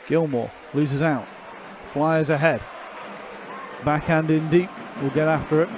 Gilmore loses out, flies ahead, backhand in deep, will get after it.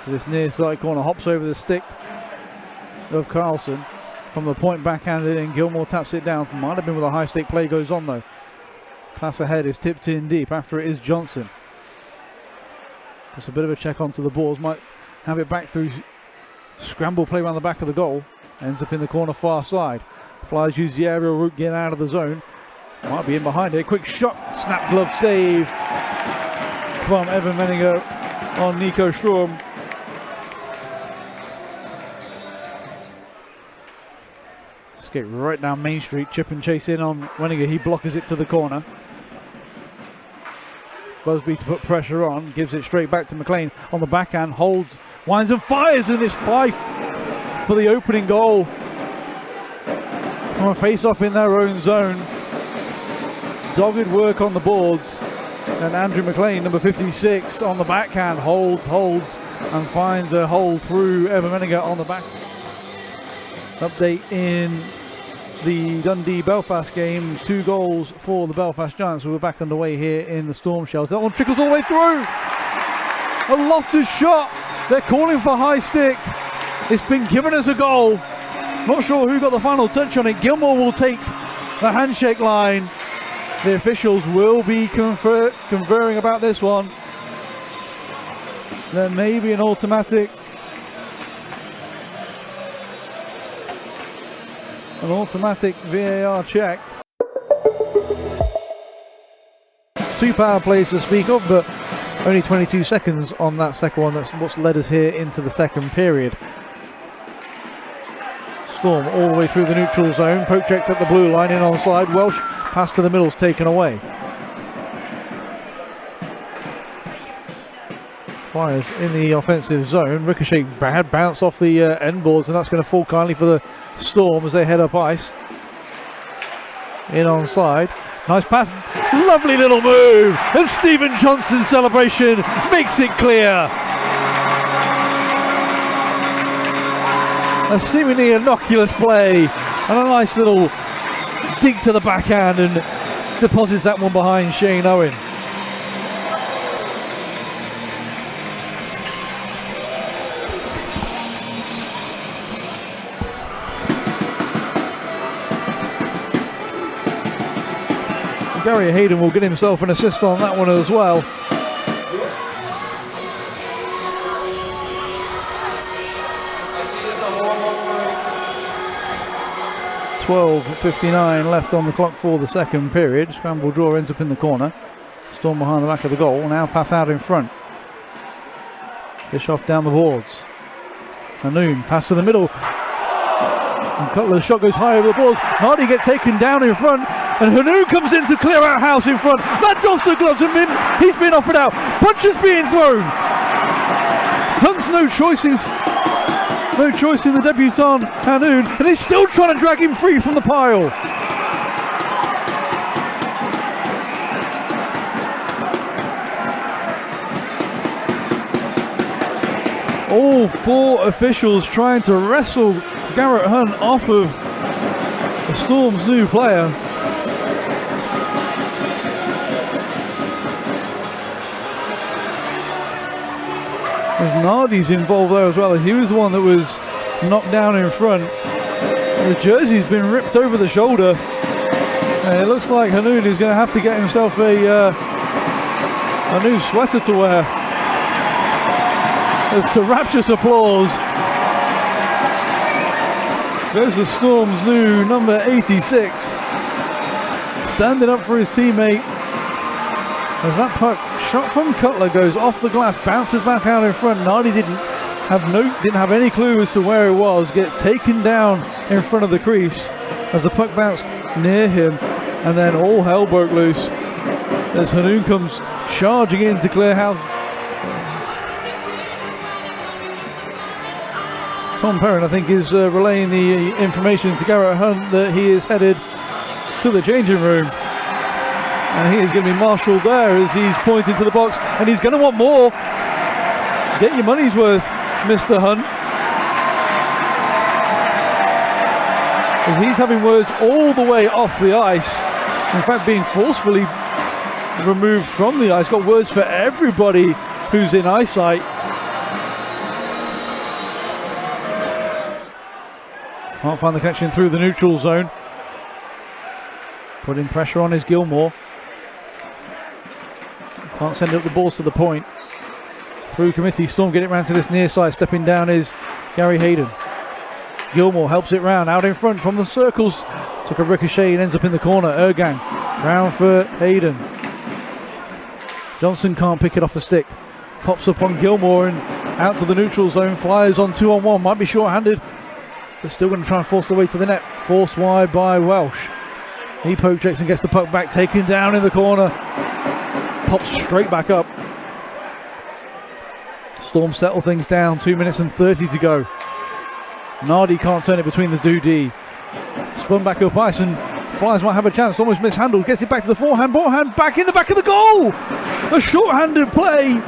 To this near side corner, hops over the stick of Carlson. From the point, backhanded in, Gilmore taps it down. Might have been with a high stick, play goes on though. Pass ahead is tipped in deep, after it is Johnson. Just a bit of a check onto the balls, might have it back through scramble play around the back of the goal. Ends up in the corner far side. Flyers use the aerial route, get out of the zone. Might be in behind it, quick shot, snap glove save from Evan Menninger on Nico Sturm. Skate right down Main Street, chip and chase in on Wenninger, he blockers it to the corner. Busby to put pressure on, gives it straight back to McLean on the backhand, holds, winds and fires, and it's Fife for the opening goal. From a face-off in their own zone. Dogged work on the boards, and Andrew McLean, number 56, on the backhand, holds, and finds a hole through Evan Menninger on the back. Update in the Dundee-Belfast game, 2 goals for the Belfast Giants. We're back underway here in the Storm Shelter. That one trickles all the way through. A lofted shot. They're calling for high stick. It's been given as a goal. Not sure who got the final touch on it. Gilmore will take the handshake line. The officials will be conferring about this one. There may be an automatic VAR check. 2 power plays to speak of, but only 22 seconds on that second one. That's what's led us here into the second period. Storm all the way through the neutral zone, poke checked at the blue line, in onside. Welsh pass to the middle's taken away. Flyers in the offensive zone, ricochet bad bounce off the end boards, and that's going to fall kindly for the Storm as they head up ice. In onside, nice pass, lovely little move, and Stephen Johnson's celebration makes it clear. A seemingly innocuous play, and a nice little dig to the backhand, and deposits that one behind Shane Owen. Gary Hayden will get himself an assist on that one as well. 12:59 left on the clock for the second period. Scramble draw ends up in the corner. Storm behind the back of the goal. Now pass out in front. Dish off down the boards. Hanoun pass to the middle. And Cutler's shot goes high over the boards. Hardy gets taken down in front. And Hanoun comes in to clear out House in front. That drops the gloves and he's been offered out. Punches being thrown. Hunt's no choice in the debutant Hanoun, and he's still trying to drag him free from the pile. All 4 officials trying to wrestle Garrett Hunt off of the Storm's new player. As Nardi's involved there as well. He was the one that was knocked down in front. The jersey's been ripped over the shoulder. And it looks like Hanoun is going to have to get himself a new sweater to wear. There's some rapturous applause. There's the Storm's new number 86. Standing up for his teammate. As that puck shot from Cutler goes off the glass, bounces back out in front. Nardi didn't have any clue as to where it was. Gets taken down in front of the crease as the puck bounced near him, and then all hell broke loose as Hanoun comes charging in to clear house. Tom Perrin, I think, is relaying the information to Garrett Hunt that he is headed to the changing room. And he is going to be marshalled there as he's pointing to the box, and he's going to want more. Get your money's worth, Mr. Hunt. as he's having words all the way off the ice. In fact, being forcefully removed from the ice. Got words for everybody who's in eyesight. Can't find the connection through the neutral zone. Putting pressure on is Gilmore. Can't send up the balls to the point. Through committee, Storm get it round to this near side. Stepping down is Gary Hayden. Gilmore helps it round, out in front from the circles. Took a ricochet and ends up in the corner. Ergang round for Hayden. Johnson can't pick it off the stick. Pops up on Gilmore and out to the neutral zone. Flyers on 2-on-1. Might be short-handed. They're still going to try and force their way to the net. Forced wide by Welsh. He poke checks and gets the puck back. Taken down in the corner. Pops straight back up. Storm settle things down. 2 minutes and 30 to go. Nardi can't turn it between the 2D. Spun back up ice and Flyers might have a chance. Almost mishandled. Gets it back to the forehand. Forehand back in the back of the goal. A short-handed play.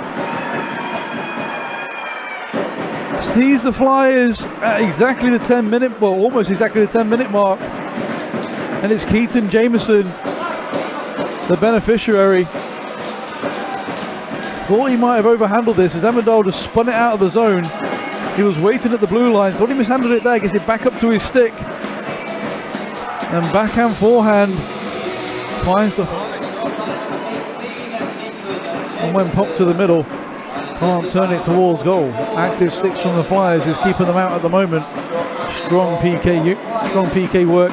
Sees the Flyers at exactly the 10-minute, well, almost exactly the 10-minute mark. And it's Keaton Jameson, the beneficiary. Thought he might have overhandled this as Amendola just spun it out of the zone. He was waiting at the blue line, thought he mishandled it there, gets it back up to his stick. And backhand forehand finds the... And when popped to the middle, can't turn it towards goal. Active sticks from the Flyers is keeping them out at the moment. Strong PK work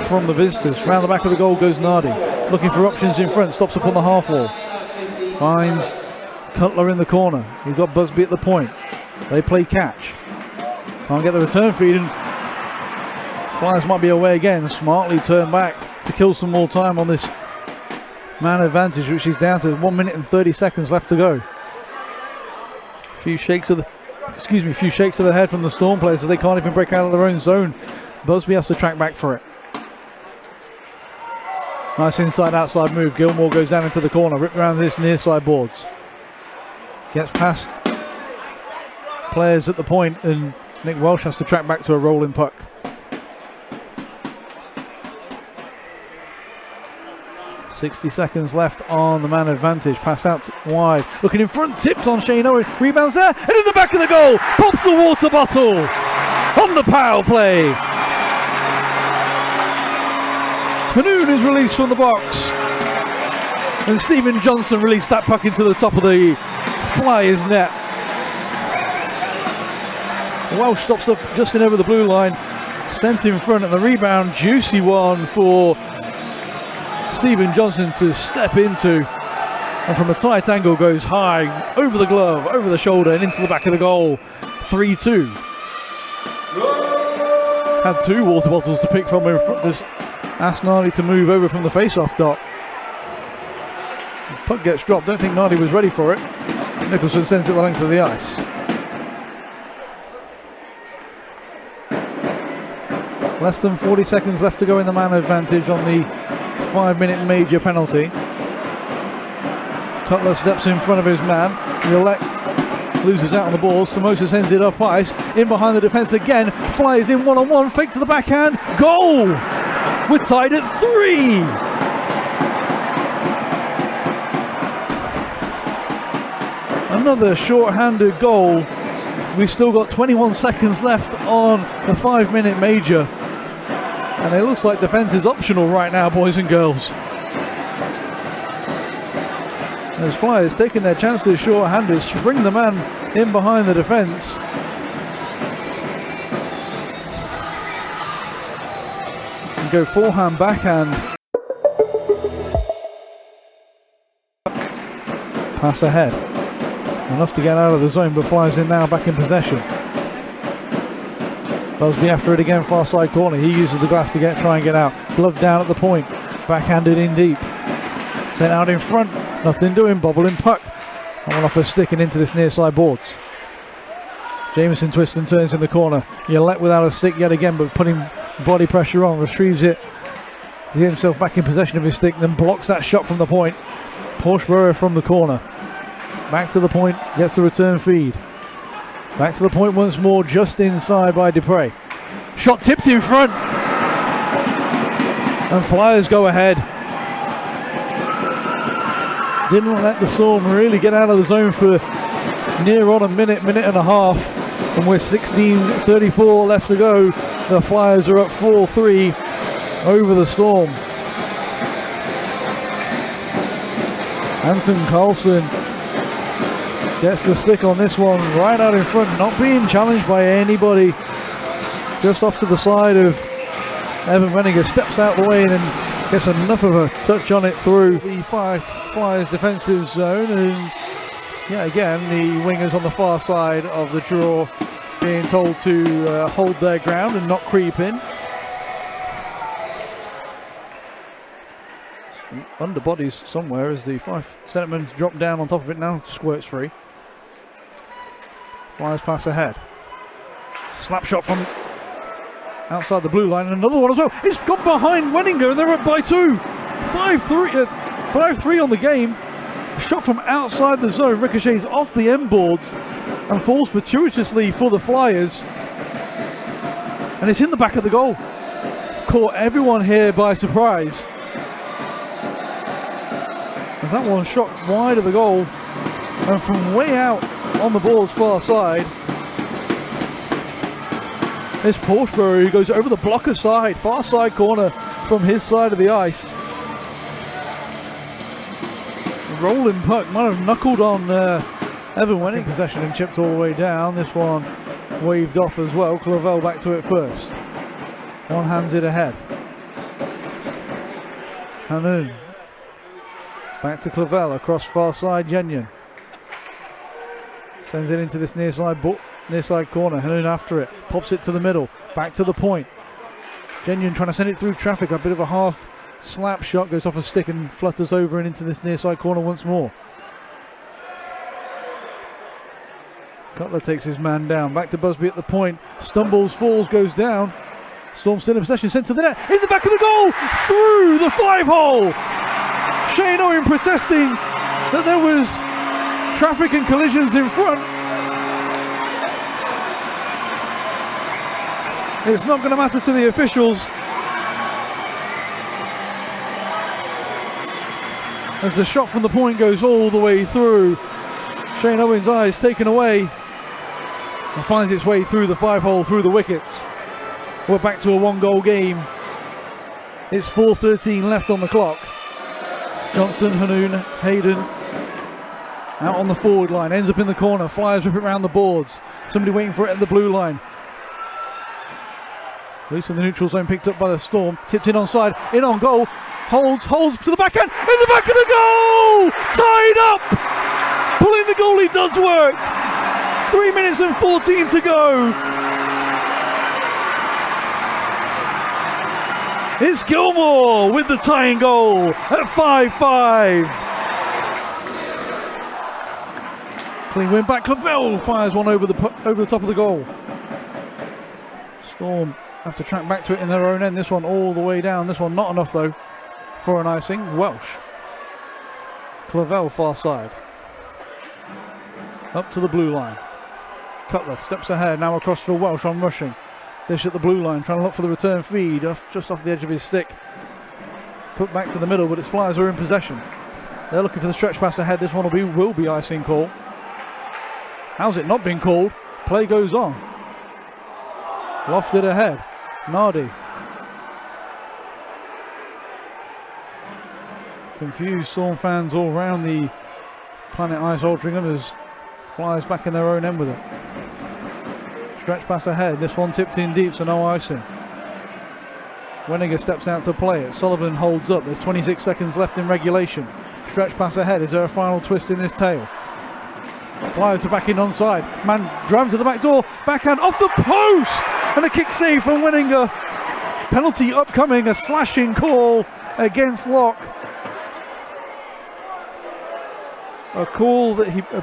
from the visitors. Round the back of the goal goes Nardi. Looking for options in front, stops up on the half wall. Finds Cutler in the corner. We've got Busby at the point. They play catch. Can't get the return feed and Flyers might be away again. Smartly turn back to kill some more time on this man advantage, which is down to 1 minute and 30 seconds left to go. Few shakes of the head from the Storm players as they can't even break out of their own zone. Busby has to track back for it. Nice inside outside move. Gilmore goes down into the corner, ripped around this near side boards. Gets past players at the point and Nick Welsh has to track back to a rolling puck. .60 seconds left on the man advantage. Pass out wide. Looking in front. Tips on Shane Owen. Rebounds there. And in the back of the goal. Pops the water bottle. On the power play. Hanoun is released from the box. And Stephen Johnson released that puck into the top of the Flyers net. Welsh stops up just in over the blue line. Sent in front and the rebound. Juicy one for Stephen Johnson to step into, and from a tight angle goes high over the glove, over the shoulder and into the back of the goal. 3-2. Had two water bottles to pick from in front. Just asked Nardi to move over from the face-off dot. The puck gets dropped. Don't think Nardi was ready for it. Nicholson sends it the length of the ice. Less than 40 seconds left to go in the man advantage on the 5-minute major penalty. Cutler steps in front of his man. Yolek loses out on the ball. Samosa sends it up ice. In behind the defence again. Flies in one-on-one. Fake to the backhand. Goal! We're tied at 3. Another short-handed goal. We've still got 21 seconds left on the 5-minute major. And it looks like defence is optional right now, boys and girls. As Flyers taking their chances short-handed, spring the man in behind the defence. And go forehand, backhand. Pass ahead. Enough to get out of the zone, but Flyers in now, back in possession. Busby after it again, far side corner. He uses the glass to try and get out. Glove down at the point. Backhanded in deep. Sent out in front. Nothing doing. Bobbling puck. On off a stick and into this near side boards. Jameson twists and turns in the corner. Yolek without a stick yet again, but putting body pressure on. Retrieves it to get himself back in possession of his stick. Then blocks that shot from the point. Porschbauer from the corner. Back to the point. Gets the return feed. Back to the point once more, just inside by Dupre. Shot tipped in front. And Flyers go ahead. Didn't let the Storm really get out of the zone for near on a minute and a half. And with 16:34 left to go, the Flyers are up 4-3 over the Storm. Anton Carlson gets the stick on this one, right out in front, not being challenged by anybody. Just off to the side of Evan Wenninger, steps out the way and then gets enough of a touch on it through the Flyers defensive zone. And yeah, again, the wingers on the far side of the draw being told to hold their ground and not creep in. Underbodies somewhere as the Fife centreman's dropped down on top of it now, squirts free. Flyers pass ahead. Slap shot from outside the blue line, and another one as well. It's gone behind Wenninger and they're up by 2. 5-3 on the game. A shot from outside the zone ricochets off the end boards and falls fortuitously for the Flyers. And it's in the back of the goal. Caught everyone here by surprise. As that one shot wide of the goal, and from way out on the board's far side, it's Porchbury who goes over the blocker side, far side corner from his side of the ice. Rolling puck might have knuckled on Evan Wenninger. Possession and chipped all the way down. This one waved off as well. Clavel back to it first. One hands it ahead. Hanun back to Clavel across far side. Genyon sends it into this near side corner. Hanun after it, pops it to the middle, back to the point. Genyon trying to send it through traffic. A bit of a half slap shot goes off a stick and flutters over and into this near side corner once more. Cutler takes his man down. Back to Busby at the point. Stumbles, falls, goes down. Storm still in possession. Sent to the net. In the back of the goal. Through the 5-hole. Shane Owen protesting that there was traffic and collisions in front. It's not going to matter to the officials, as the shot from the point goes all the way through. Shane Owen's eyes taken away and finds its way through the 5-hole, through the wickets. We're back to a 1-goal game. It's 4:13 left on the clock. Johnson, Hanun, Hayden out on the forward line, ends up in the corner. Flyers rip it around the boards. Somebody waiting for it at the blue line. Loose in the neutral zone, picked up by the Storm. Tipped in onside, in on goal. Holds to the backhand, in the back of the goal! Tied up! Pulling the goalie does work. 3 minutes and 14 to go. It's Gilmore with the tying goal at 5-5. Clean win back. Clavel fires one over the top of the goal. Storm have to track back to it in their own end. This one all the way down. This one not enough though for an icing. Welsh. Clavel far side. Up to the blue line. Cutler steps ahead now across for Welsh on rushing. Dish at the blue line, trying to look for the return feed just off the edge of his stick. Put back to the middle, but its Flyers are in possession. They're looking for the stretch pass ahead. This one will be icing call. How's it not been called? Play goes on. Lofted ahead. Nardi. Confused Storm fans all around the Planet Ice Altrincham as Flyers back in their own end with it. Stretch pass ahead. This one tipped in deep, so no icing. Wenninger steps out to play it. Sullivan holds up. There's 26 seconds left in regulation. Stretch pass ahead. Is there a final twist in this tale? Flyers are back in onside. Man drives to the back door. Backhand off the post! And a kick save from Wenninger. Penalty upcoming. A slashing call against Locke. A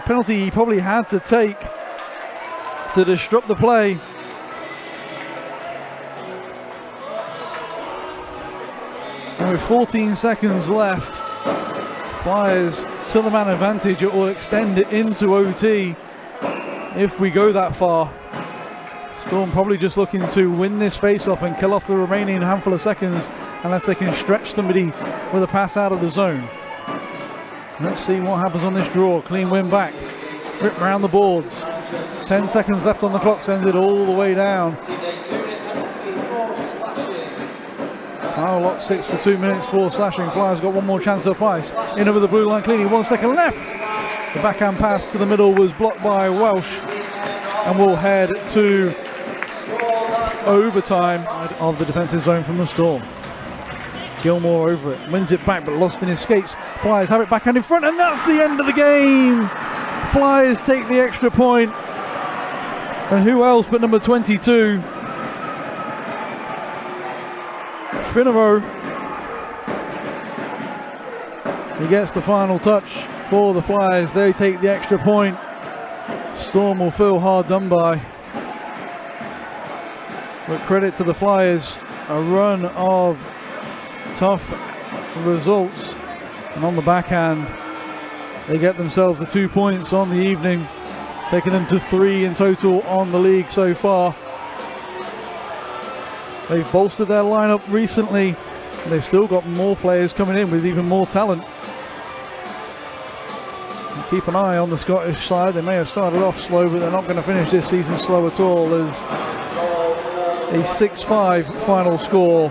penalty he probably had to take to disrupt the play. And with 14 seconds left, Flyers to the man advantage. It will extend it into OT if we go that far. Storm probably just looking to win this face-off and kill off the remaining handful of seconds unless they can stretch somebody with a pass out of the zone. Let's see what happens on this draw. Clean win back. Rip round the boards. 10 seconds left on the clock, sends it all the way down. Foul lock 6 for 2 minutes for slashing. Flyers got one more chance up ice. In over the blue line, cleaning, 1 second left. The backhand pass to the middle was blocked by Welsh, and we'll head to overtime of the defensive zone from the Storm. Gilmore over it, wins it back but lost in his skates. Flyers have it backhand in front, and that's the end of the game. Flyers take the extra point, and who else but number 22, Finero. He gets the final touch for the Flyers. They take the extra point. Storm will feel hard done by. But credit to the Flyers, a run of tough results, and on the backhand they get themselves the 2 points on the evening, taking them to 3 in total on the league so far. They've bolstered their lineup recently, and they've still got more players coming in with even more talent. And keep an eye on the Scottish side. They may have started off slow, but they're not going to finish this season slow at all, as a 6-5 final score